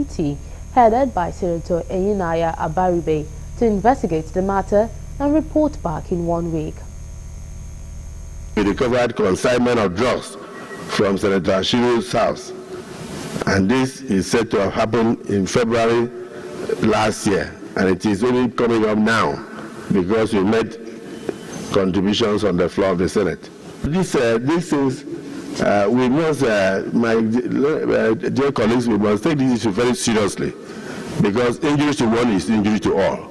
committee headed by Senator Enyinnaya Abaribe to investigate the matter and report back in 1 week. We recovered consignment of drugs from Senator Ashiru's house, and this is said to have happened in February last year, and it is only coming up now because we made contributions on the floor of the Senate. These things, we must, my dear colleagues, we must take this issue very seriously, because injury to one is injury to all,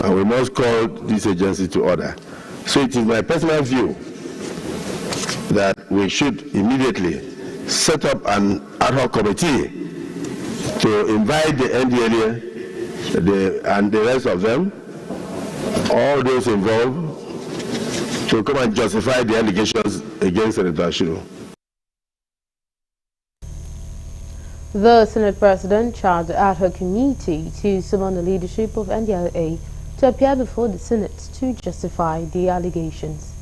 and we must call this agency to order. So it is my personal view that we should immediately set up an ad hoc committee to invite the NDLEA and the rest of them, all those involved, to come and justify the allegations against Senator Ashiru. The Senate President charged the ad hoc committee to summon the leadership of NDLEA to appear before the Senate to justify the allegations.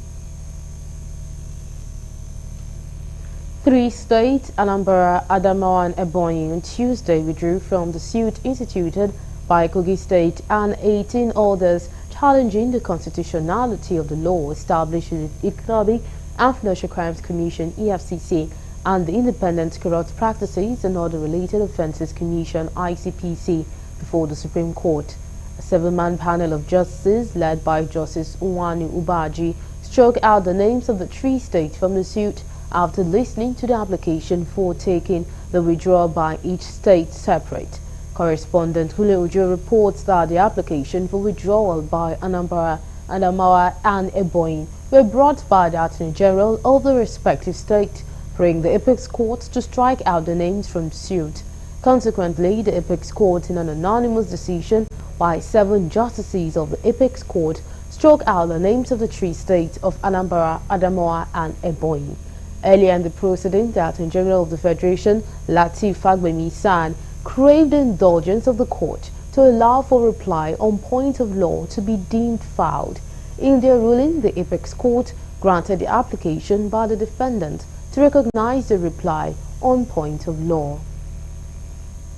3 states, Anambra, Adamawa and Ebonyi, on Tuesday withdrew from the suit instituted by Kogi State and 18 others challenging the constitutionality of the law established in the Economic and Financial Crimes Commission (EFCC) and the Independent Corrupt Practices and Other Related Offences Commission (ICPC) before the Supreme Court. A 7-man panel of justices led by Justice Uwanu Ubaji struck out the names of the 3 states from the suit after listening to the application for taking the withdrawal by each state separate. Correspondent Julio Ujo reports that the application for withdrawal by Anambra, Adamawa and Ebonyi were brought by the Attorney General of the respective state, praying the Apex Court to strike out the names from suit. Consequently, the Apex Court, in an anonymous decision by 7 justices of the Apex Court, struck out the names of the 3 states of Anambra, Adamawa and Ebonyi. Earlier in the proceeding, the Attorney General of the Federation, Lateef Fagbemi-San, craved the indulgence of the court to allow for reply on point of law to be deemed filed. In their ruling, the Apex Court granted the application by the defendant to recognize the reply on point of law.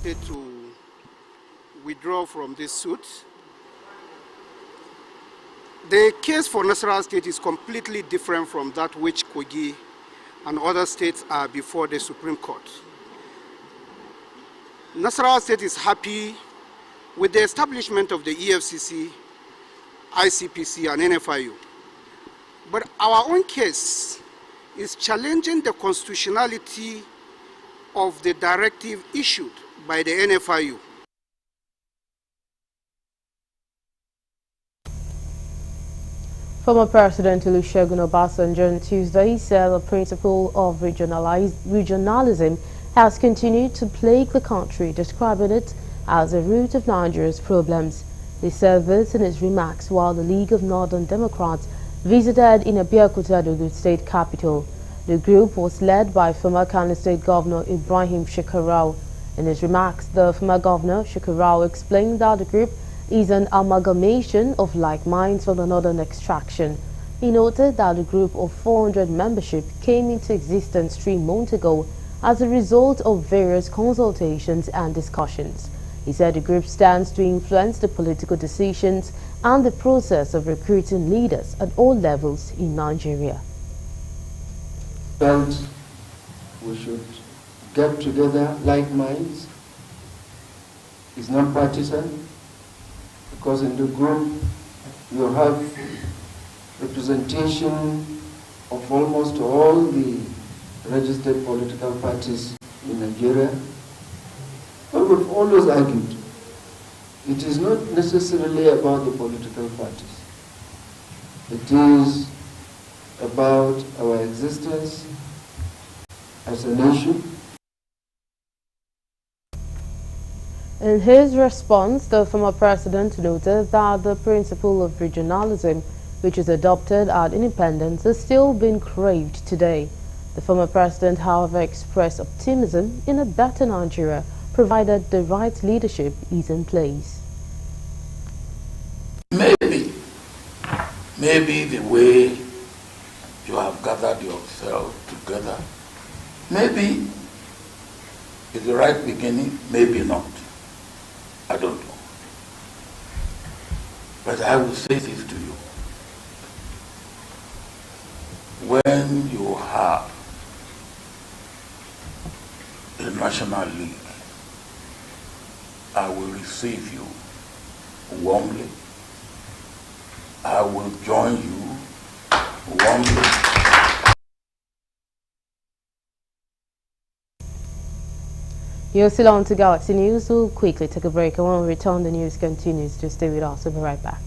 To withdraw from this suit. The case for Nasarawa State is completely different from that which Kogi and other states are before the Supreme Court. Nasarawa State is happy with the establishment of the EFCC, ICPC, and NFIU. But our own case is challenging the constitutionality of the directive issued by the NFIU. Former President Olusegun Obasanjo on Tuesday said the principle of regionalism has continued to plague the country, describing it as the root of Nigeria's problems. He said this in his remarks while the League of Northern Democrats visited in Abeokuta, the state capital. The group was led by former Kano State Governor Ibrahim Shekarau. In his remarks, the former Governor Shekarau explained that the group is an amalgamation of like minds from the northern extraction. He noted that the group of 400 membership came into existence 3 months ago as a result of various consultations and discussions. He said the group stands to influence the political decisions and the process of recruiting leaders at all levels in Nigeria. Felt we should get together like minds. It's not partisan, because in the group you have representation of almost all the registered political parties in Nigeria. But we've always argued it is not necessarily about the political parties. It is about our existence as a nation. In his response, the former president noted that the principle of regionalism, which is adopted at independence, is still being craved today. The former president, however, expressed optimism in a better Nigeria, provided the right leadership is in place. Maybe the way you have gathered yourself together, maybe it's the right beginning, maybe not. But I will say this to you. When you have a national league, I will receive you warmly. I will join you warmly. You're still on to Galaxy News. We'll quickly take a break, and when we return, the news continues. Just stay with us. We'll be right back.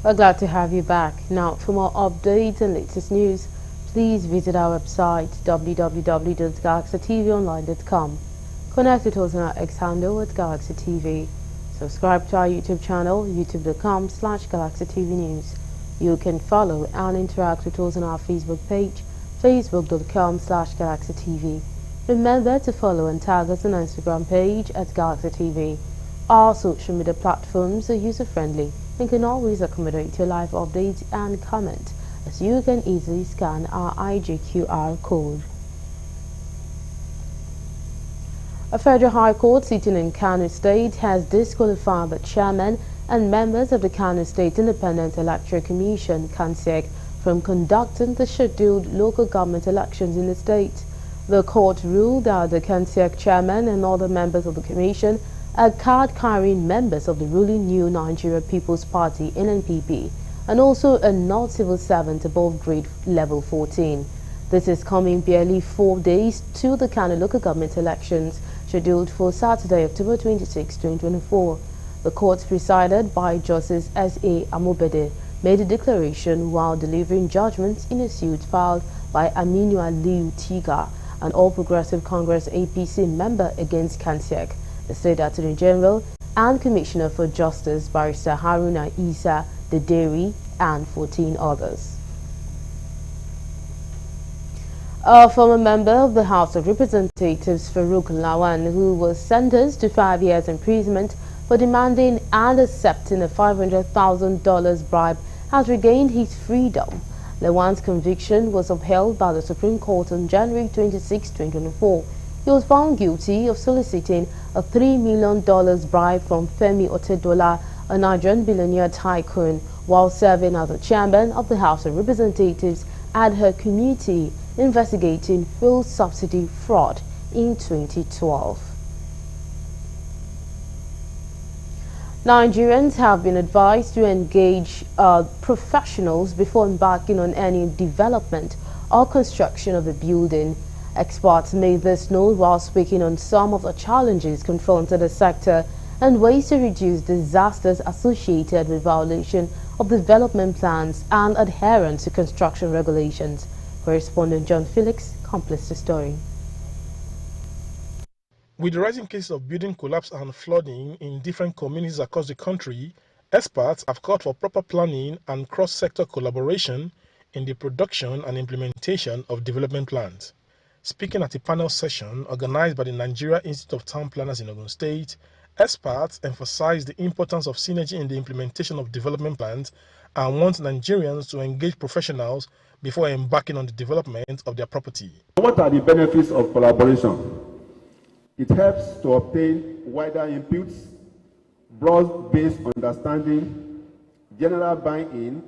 We're glad to have you back. Now, for more updates and latest news, please visit our website www.galaxytvonline.com. Connect with us on our X handle at Galaxy TV. Subscribe to our YouTube channel, youtube.com/GalaxyTVNews. You can follow and interact with us on our Facebook page, facebook.com/GalaxyTV. Remember to follow and tag us on our Instagram page at Galaxy TV. Our social media platforms are user-friendly and can always accommodate your live updates and comment, as you can easily scan our IG QR code. A federal high court sitting in Kano State has disqualified the chairman and members of the Kano State Independent Electoral Commission, KANSEC, from conducting the scheduled local government elections in the state. The court ruled that the KANSEC chairman and other members of the commission are card-carrying members of the ruling New Nigeria People's Party (NNPP) and also a non-civil servant above grade level 14. This is coming barely 4 days to the Kano local government elections scheduled for Saturday, October 26, 2024. The court, presided by Justice S.A. Amobede, made a declaration while delivering judgments in a suit filed by Aminu Aliyu Tiga, an All Progressive Congress APC member, against KANSEC, the State Attorney General, and Commissioner for Justice Barrister Haruna Isa Dederi, and 14 others. A former member of the House of Representatives, Farouk Lawan, who was sentenced to 5 years imprisonment for demanding and accepting a $500,000 bribe, has regained his freedom. Lawan's conviction was upheld by the Supreme Court on January 26, 2024. He was found guilty of soliciting a $3 million bribe from Femi Otedola, a Nigerian billionaire tycoon, while serving as the chairman of the House of Representatives ad hoc committee investigating fuel subsidy fraud in 2012. Nigerians have been advised to engage professionals before embarking on any development or construction of a building. Experts made this known while speaking on some of the challenges confronted the sector and ways to reduce disasters associated with violation of development plans and adherence to construction regulations. Correspondent John Felix completes the story. With the rising cases of building collapse and flooding in different communities across the country, experts have called for proper planning and cross-sector collaboration in the production and implementation of development plans. Speaking at a panel session organized by the Nigeria Institute of Town Planners in Ogun State, experts emphasized the importance of synergy in the implementation of development plans and want Nigerians to engage professionals before embarking on the development of their property. What are the benefits of collaboration? It helps to obtain wider inputs, broad-based understanding, general buy-in,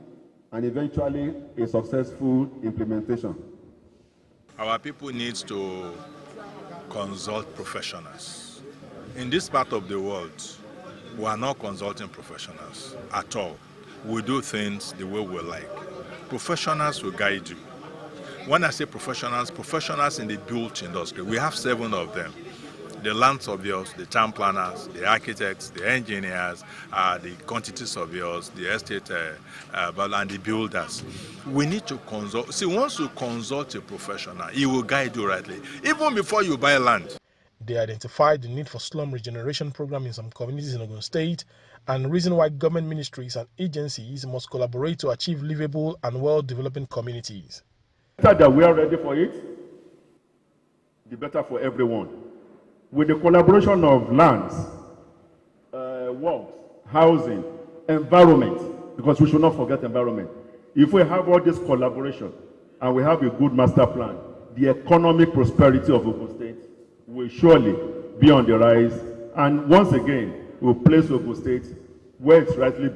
and eventually a successful implementation. Our people need to consult professionals. In this part of the world, we are not consulting professionals at all. We do things the way we like. Professionals will guide you. When I say professionals, professionals in the built industry, we have 7 of them. the land surveyors, the town planners, the architects, the engineers, the quantity surveyors, the estate and the builders. We need to consult. See, once you consult a professional, he will guide you rightly, even before you buy land. They identified the need for slum regeneration program in some communities in Ogun State and the reason why government ministries and agencies must collaborate to achieve livable and well-developing communities. The better that we are ready for it, the better for everyone. With the collaboration of lands, works, housing, environment, because we should not forget environment. If we have all this collaboration and we have a good master plan, the economic prosperity of Ogun State will surely be on the rise. And once again, we'll place Ogun State where it rightly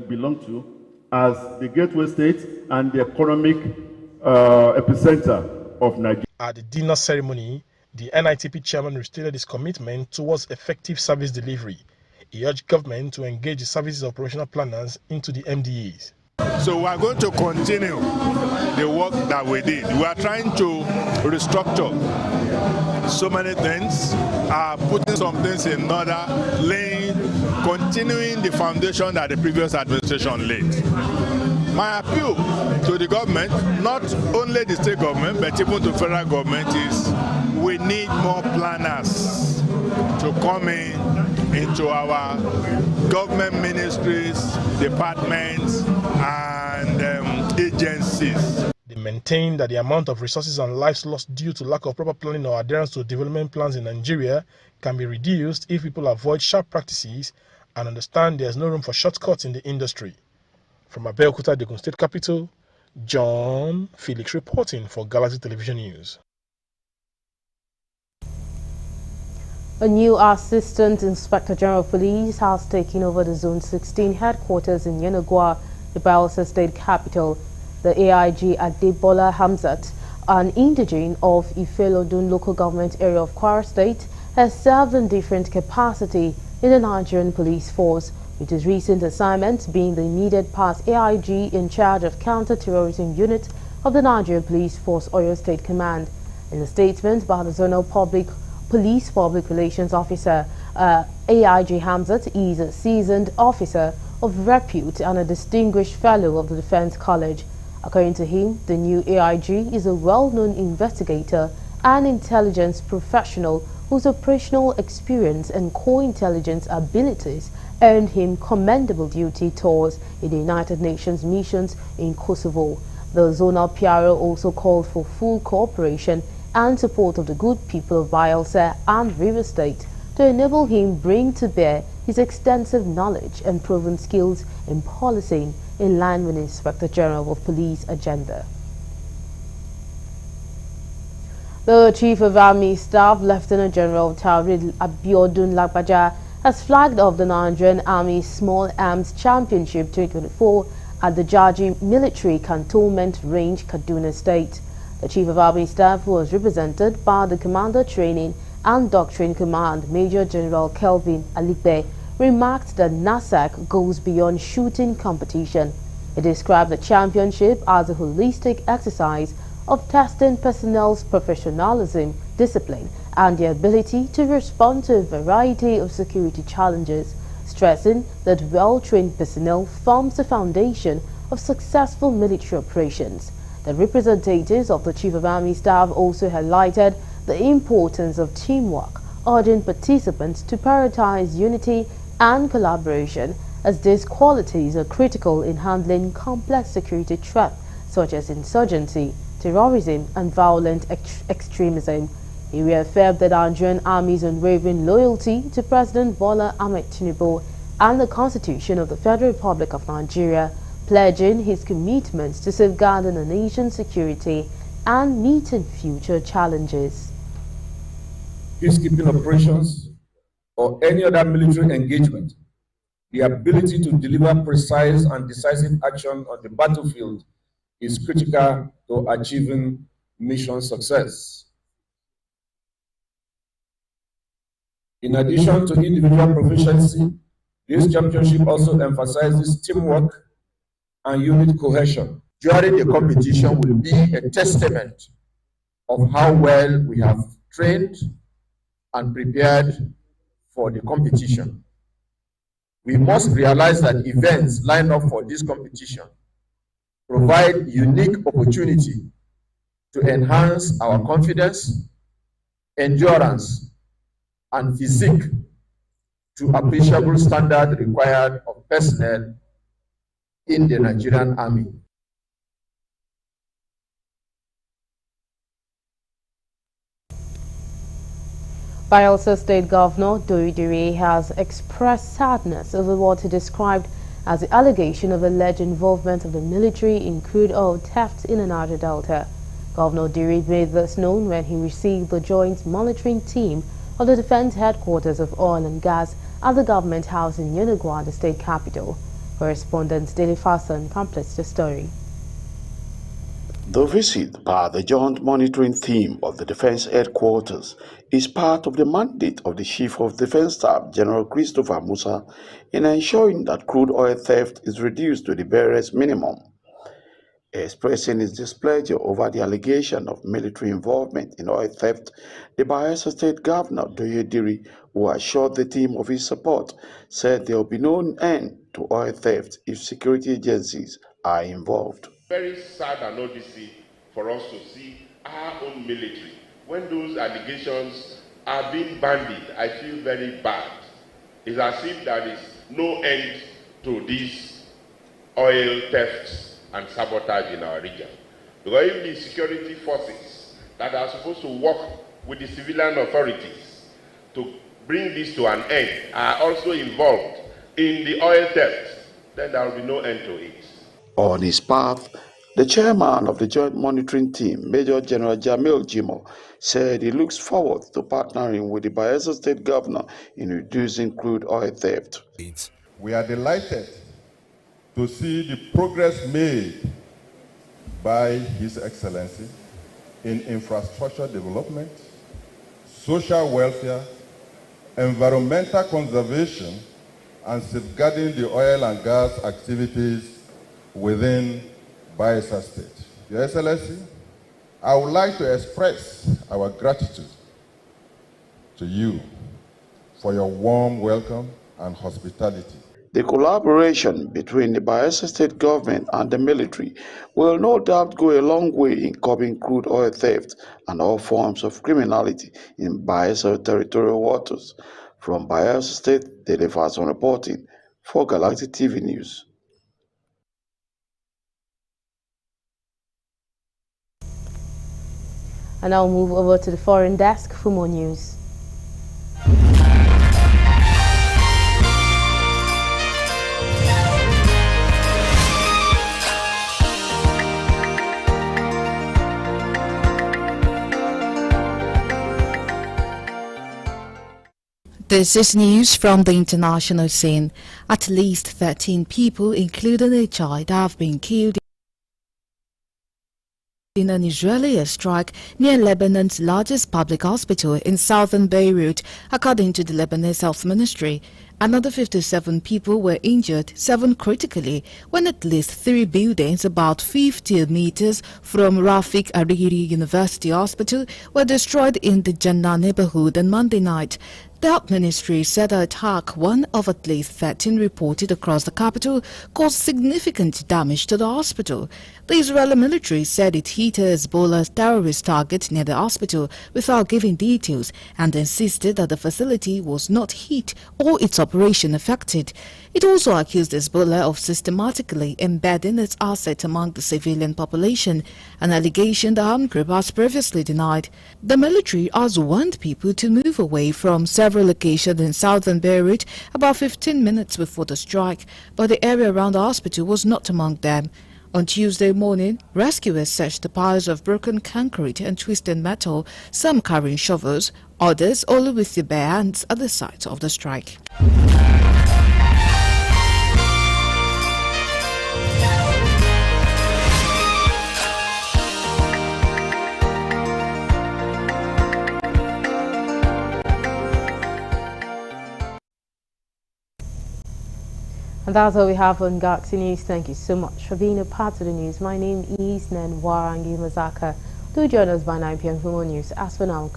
belong to, as the gateway state and the economic epicenter of Nigeria. At the dinner ceremony, the NITP chairman restated his commitment towards effective service delivery. He urged government to engage the services operational planners into the MDAs. So we are going to continue the work that we did. We are trying to restructure so many things, putting some things in order, continuing the foundation that the previous administration laid. My appeal to the government, not only the state government, but even to federal government, is we need more planners to come into our government ministries, departments, and agencies. They maintain that the amount of resources and lives lost due to lack of proper planning or adherence to development plans in Nigeria can be reduced if people avoid sharp practices and understand there is no room for shortcuts in the industry. From Abeokuta, the Ogun State capital, John Felix reporting for Galaxy Television News. A new Assistant Inspector General of Police has taken over the Zone 16 headquarters in Yenagoa, the Bayelsa State capital. The AIG Adebola Hamzat, an indigene of Ifelodun local government area of Kwara State, has served in different capacity in the Nigerian police force, with his recent assignment being the immediate past AIG in charge of counter-terrorism unit of the Nigerian Police Force Oyo State Command. In a statement by the Zonal Police Public Relations Officer, AIG Hamzat is a seasoned officer of repute and a distinguished fellow of the Defense College. According to him, the new AIG is a well-known investigator and intelligence professional whose operational experience and core intelligence abilities earned him commendable duty tours in the United Nations missions in Kosovo. The zonal PRO also called for full cooperation and support of the good people of Bayelsa and River State to enable him bring to bear his extensive knowledge and proven skills in policing in line with the Inspector General of Police agenda. The Chief of Army Staff, Lieutenant General Taurid Abiodun Lagbaja, has flagged off the Nigerian Army Small Arms Championship 2024 at the Jaji Military Cantonment Range, Kaduna State. The Chief of Army Staff was represented by the Commander Training and Doctrine Command, Major General Kelvin Alikbe, remarked that NASAC goes beyond shooting competition. He described the championship as a holistic exercise of testing personnel's professionalism, discipline, and their ability to respond to a variety of security challenges, stressing that well-trained personnel forms the foundation of successful military operations. The representatives of the Chief of Army Staff also highlighted the importance of teamwork, urging participants to prioritize unity and collaboration, as these qualities are critical in handling complex security threats such as insurgency, terrorism, and violent extremism. He reaffirmed the Nigerian Army's unwavering loyalty to President Bola Ahmed Tinubu and the Constitution of the Federal Republic of Nigeria, pledging his commitments to safeguarding the nation's security and meeting future challenges. Peacekeeping operations or any other military engagement, the ability to deliver precise and decisive action on the battlefield is critical to achieving mission success. In addition to individual proficiency, this championship also emphasizes teamwork and unit cohesion. During the competition will be a testament of how well we have trained and prepared for the competition. We must realize that events lined up for this competition provide unique opportunity to enhance our confidence, endurance, and physique to appreciable standard required of personnel in the Nigerian Army. Bayelsa State Governor Doidiri has expressed sadness over what he described as the allegation of alleged involvement of the military in crude oil theft in the Niger Delta. Governor Diri made this known when he received the joint monitoring team of the Defense Headquarters of Oil and Gas at the Government House in Yenagoa, the state capital. Correspondent Dele Fason pamphlets the story. The visit by the Joint Monitoring Team of the Defense Headquarters is part of the mandate of the Chief of Defense Staff, General Christopher Musa, in ensuring that crude oil theft is reduced to the barest minimum. Expressing his displeasure over the allegation of military involvement in oil theft, the Bayelsa State Governor, Doidiri, who assured the team of his support, said there will be no end to oil theft if security agencies are involved. Very sad and odyssey for us to see our own military. When those allegations are being bandied, I feel very bad. It's as if there is no end to these oil thefts and sabotage in our region. Because even the security forces that are supposed to work with the civilian authorities to bring this to an end are also involved in the oil theft, then there will be no end to it. On his path, the chairman of the Joint Monitoring Team, Major General Jamil Jimo, said he looks forward to partnering with the Bayelsa State Governor in reducing crude oil theft. We are delighted to see the progress made by His Excellency in infrastructure development, social welfare, environmental conservation, and safeguarding the oil and gas activities within Bayelsa State. Your Excellency, I would like to express our gratitude to you for your warm welcome and hospitality. The collaboration between the Bayelsa State government and the military will no doubt go a long way in curbing crude oil theft and all forms of criminality in Bayelsa territorial waters. From Bayelsa State, Dele Fason reporting for Galactic TV News. And I'll move over to the foreign desk for more news. This is news from the international scene. At least 13 people, including a child, have been killed in an Israeli airstrike near Lebanon's largest public hospital in southern Beirut, according to the Lebanese Health Ministry. Another 57 people were injured, 7 critically, when at least 3 buildings about 50 meters from Rafik Hariri University Hospital were destroyed in the Jannah neighborhood on Monday night. The Health Ministry said the attack, one of at least 13 reported across the capital, caused significant damage to the hospital. The Israeli military said it hit a Hezbollah terrorist target near the hospital without giving details and insisted that the facility was not hit or its operation affected. It also accused Hezbollah of systematically embedding its asset among the civilian population, an allegation the armed group has previously denied. The military has warned people to move away from several locations in southern Beirut about 15 minutes before the strike, but the area around the hospital was not among them. On Tuesday morning, rescuers searched the piles of broken concrete and twisted metal, some carrying shovels, others only with their bare hands at the site of the strike. And that's all we have on Galaxy News. Thank you so much for being a part of the news. My name is Nenwarangi Mazaka. Do join us by 9 p.m. for more news. As for now,